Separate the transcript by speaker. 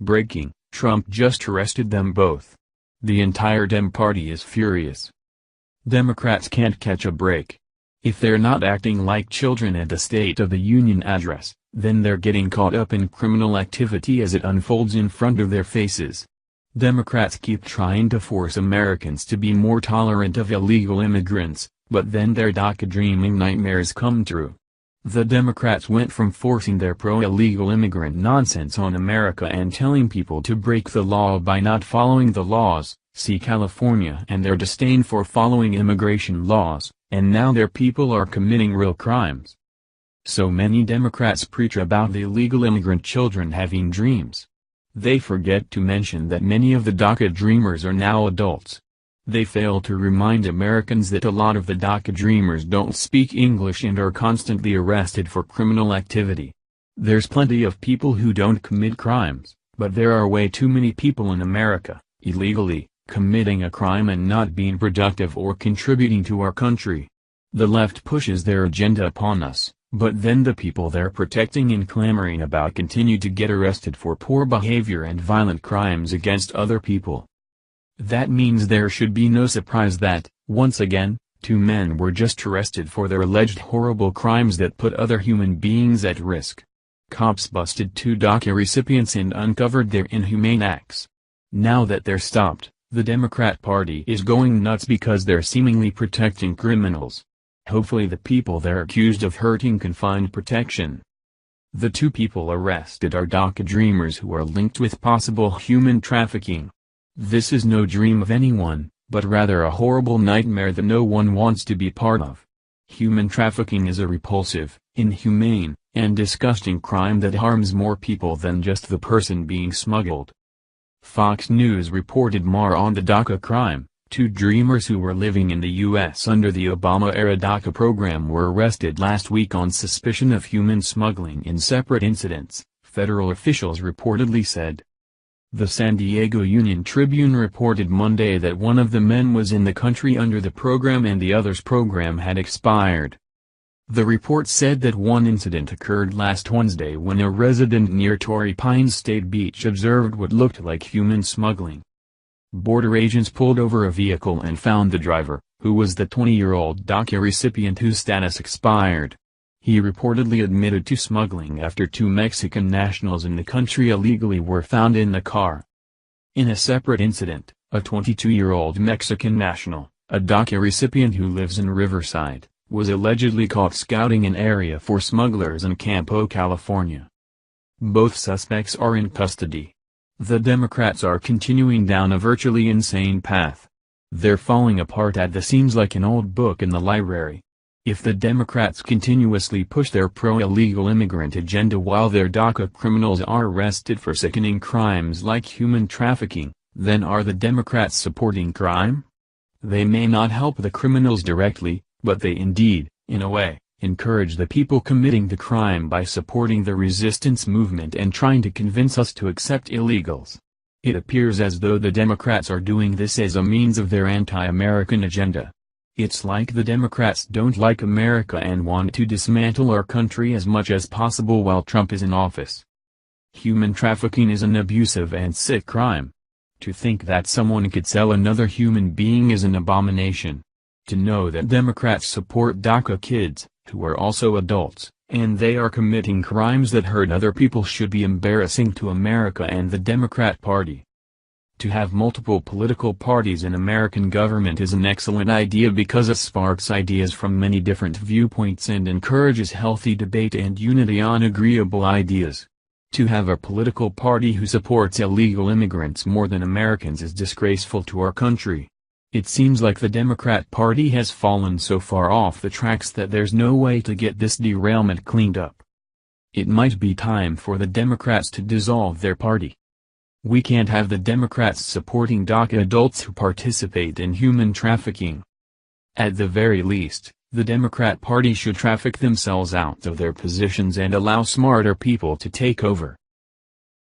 Speaker 1: Breaking: Trump just arrested them both. The entire Dem party is furious. Democrats can't catch a break. If they're not acting like children at the State of the Union address, then they're getting caught up in criminal activity as it unfolds in front of their faces. Democrats keep trying to force Americans to be more tolerant of illegal immigrants, but then their DACA dreaming nightmares come true. The Democrats went from forcing their pro-illegal immigrant nonsense on America and telling people to break the law by not following the laws, see California, and their disdain for following immigration laws, and now their people are committing real crimes. So many Democrats preach about the illegal immigrant children having dreams. They forget to mention that many of the DACA dreamers are now adults. They fail to remind Americans that a lot of the DACA dreamers don't speak English and are constantly arrested for criminal activity. There's plenty of people who don't commit crimes, but there are way too many people in America, illegally, committing a crime and not being productive or contributing to our country. The left pushes their agenda upon us, but then the people they're protecting and clamoring about continue to get arrested for poor behavior and violent crimes against other people. That means there should be no surprise that, once again, 2 men were just arrested for their alleged horrible crimes that put other human beings at risk. Cops busted 2 DACA recipients and uncovered their inhumane acts. Now that they're stopped, the Democrat Party is going nuts because they're seemingly protecting criminals. Hopefully the people they're accused of hurting can find protection. The 2 people arrested are DACA dreamers who are linked with possible human trafficking. This is no dream of anyone, but rather a horrible nightmare that no one wants to be part of. Human trafficking is a repulsive, inhumane, and disgusting crime that harms more people than just the person being smuggled. Fox News reported more on the DACA crime. 2 dreamers who were living in the U.S. under the Obama-era DACA program were arrested last week on suspicion of human smuggling in separate incidents, federal officials reportedly said. The San Diego Union-Tribune reported Monday that one of the men was in the country under the program and the other's program had expired. The report said that one incident occurred last Wednesday when a resident near Torrey Pines State Beach observed what looked like human smuggling. Border agents pulled over a vehicle and found the driver, who was the 20-year-old DACA recipient whose status expired. He reportedly admitted to smuggling after 2 Mexican nationals in the country illegally were found in the car. In a separate incident, a 22-year-old Mexican national, a DACA recipient who lives in Riverside, was allegedly caught scouting an area for smugglers in Campo, California. Both suspects are in custody. The Democrats are continuing down a virtually insane path. They're falling apart at the seams like an old book in the library. If the Democrats continuously push their pro-illegal immigrant agenda while their DACA criminals are arrested for sickening crimes like human trafficking, then are the Democrats supporting crime? They may not help the criminals directly, but they indeed, in a way, encourage the people committing the crime by supporting the resistance movement and trying to convince us to accept illegals. It appears as though the Democrats are doing this as a means of their anti-American agenda. It's like the Democrats don't like America and want to dismantle our country as much as possible while Trump is in office. Human trafficking is an abusive and sick crime. To think that someone could sell another human being is an abomination. To know that Democrats support DACA kids, who are also adults, and they are committing crimes that hurt other people should be embarrassing to America and the Democrat Party. To have multiple political parties in American government is an excellent idea because it sparks ideas from many different viewpoints and encourages healthy debate and unity on agreeable ideas. To have a political party who supports illegal immigrants more than Americans is disgraceful to our country. It seems like the Democrat Party has fallen so far off the tracks that there's no way to get this derailment cleaned up. It might be time for the Democrats to dissolve their party. We can't have the Democrats supporting DACA adults who participate in human trafficking. At the very least, the Democrat Party should traffic themselves out of their positions and allow smarter people to take over.